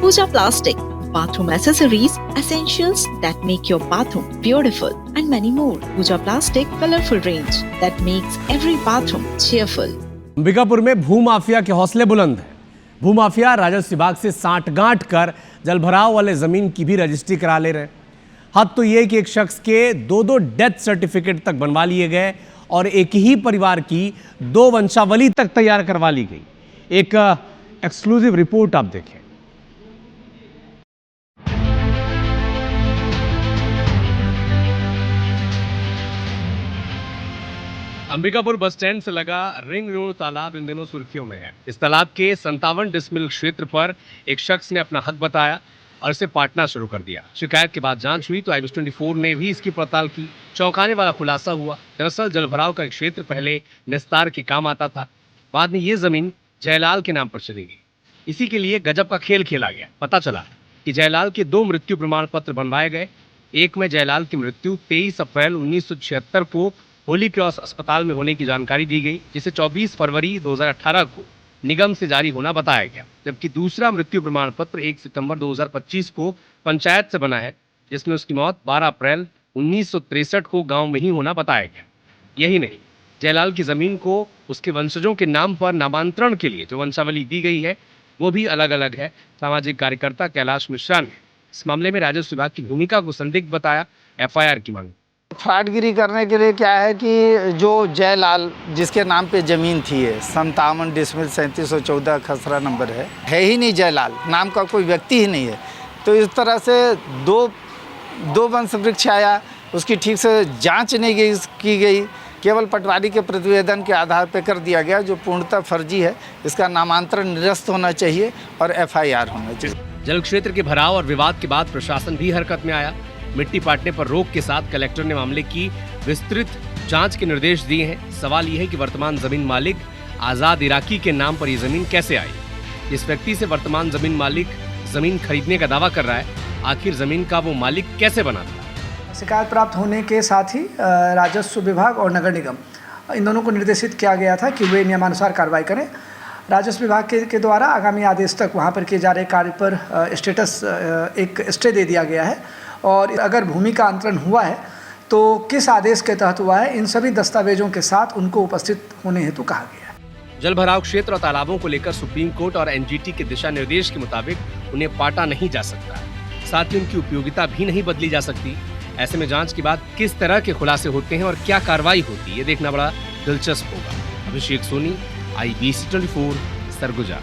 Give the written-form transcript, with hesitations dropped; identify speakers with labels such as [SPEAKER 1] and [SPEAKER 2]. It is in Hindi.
[SPEAKER 1] Pooja Plastic, bathroom accessories, essentials that make your bathroom beautiful, and many more. Pooja Plastic colorful range that makes every bathroom cheerful.
[SPEAKER 2] Ambikapur में भूमाफिया के हौसले बुलंद हैं। भूमाफिया राजस्व विभाग से सांठगांठ कर जलभराव वाले जमीन की भी रजिस्ट्री करा ले रहे। हद तो यह कि एक शख्स के दो डेथ सर्टिफिकेट तक बनवा लिए गए और एक ही परिवार की 2 वंशावली तक तैयार करवा ली गई। एक एक्सक्लूसिव रिपोर्ट आप देखें। अंबिकापुर बस स्टैंड से लगा रिंग रोड तालाब इन दिनों सुर्खियों में है। इस तालाब के 57 डिसमिल क्षेत्र पर एक शख्स ने अपना हक बताया और इसे पाटना शुरू कर दिया। शिकायत के बाद जांच हुई तो IBC24 ने भी इसकी पड़ताल की। चौंकाने वाला खुलासा हुआ, दरअसल जलभराव का एक क्षेत्र पहले निस्तार के काम आता था। बाद में ये जमीन जयलाल के नाम पर चली गई। इसी के लिए गजब का खेल खेला गया। पता चला कि जयलाल के 2 मृत्यु प्रमाण पत्र बनवाए गए। एक में जयलाल की मृत्यु 23 अप्रैल 1976 को होली क्रॉस अस्पताल में होने की जानकारी दी गई, जिसे 24 फरवरी 2018 को निगम से जारी होना बताया गया। जबकि दूसरा मृत्यु प्रमाण पत्र 1 सितंबर 2025 को पंचायत से बना है, जिसमें उसकी मौत 12 अप्रैल 1963 को गांव में ही होना बताया गया। यही नहीं, जयलाल की जमीन को उसके वंशजों के नाम पर नामांतरण के लिए जो वंशावली दी गई है वो भी अलग अलग है। सामाजिक कार्यकर्ता कैलाश मिश्रा ने इस मामले में राजस्व विभाग की भूमिका को संदिग्ध बताया। FIR की मांग।
[SPEAKER 3] फ्रॉडगिरी करने के लिए क्या है कि जो जयलाल जिसके नाम पे ज़मीन थी 57 डिसमिल 3714 खसरा नंबर है ही नहीं। जयलाल नाम का कोई व्यक्ति ही नहीं है। तो इस तरह से दो वंश वृक्ष आया, उसकी ठीक से जांच नहीं की गई, केवल पटवारी के प्रतिवेदन के आधार पर कर दिया गया, जो पूर्णतः फर्जी है। इसका नामांतरण निरस्त होना चाहिए और FIR होना चाहिए।
[SPEAKER 2] जल क्षेत्र के भराव और विवाद के बाद प्रशासन भी हरकत में आया। मिट्टी पाटने पर रोक के साथ कलेक्टर ने मामले की विस्तृत जांच के निर्देश दिए हैं। सवाल यह है कि वर्तमान जमीन मालिक आजाद इराकी के नाम पर यह जमीन कैसे आई। इस व्यक्ति से वर्तमान जमीन मालिक जमीन खरीदने का दावा कर रहा है, आखिर जमीन का वो मालिक कैसे बना था।
[SPEAKER 4] शिकायत प्राप्त होने के साथ ही राजस्व विभाग और नगर निगम इन दोनों को निर्देशित किया गया था कि वे नियमानुसार कार्रवाई करें। राजस्व विभाग के द्वारा आगामी आदेश तक वहाँ पर किए जा रहे कार्य पर स्टेटस एक स्टे दे दिया गया है और अगर भूमि का अंतरण हुआ है तो किस आदेश के तहत हुआ है, इन सभी दस्तावेजों के साथ उनको उपस्थित होने हेतु कहा गया है।
[SPEAKER 2] जलभराव क्षेत्र और तालाबों को लेकर सुप्रीम कोर्ट और NGT के दिशा निर्देश के मुताबिक उन्हें पाटा नहीं जा सकता, साथ ही उनकी उपयोगिता भी नहीं बदली जा सकती। ऐसे में जांच के बाद किस तरह के खुलासे होते हैं और क्या कार्रवाई होती है, ये देखना बड़ा दिलचस्प होगा। अभिषेक सोनी, IBC24, सरगुजा।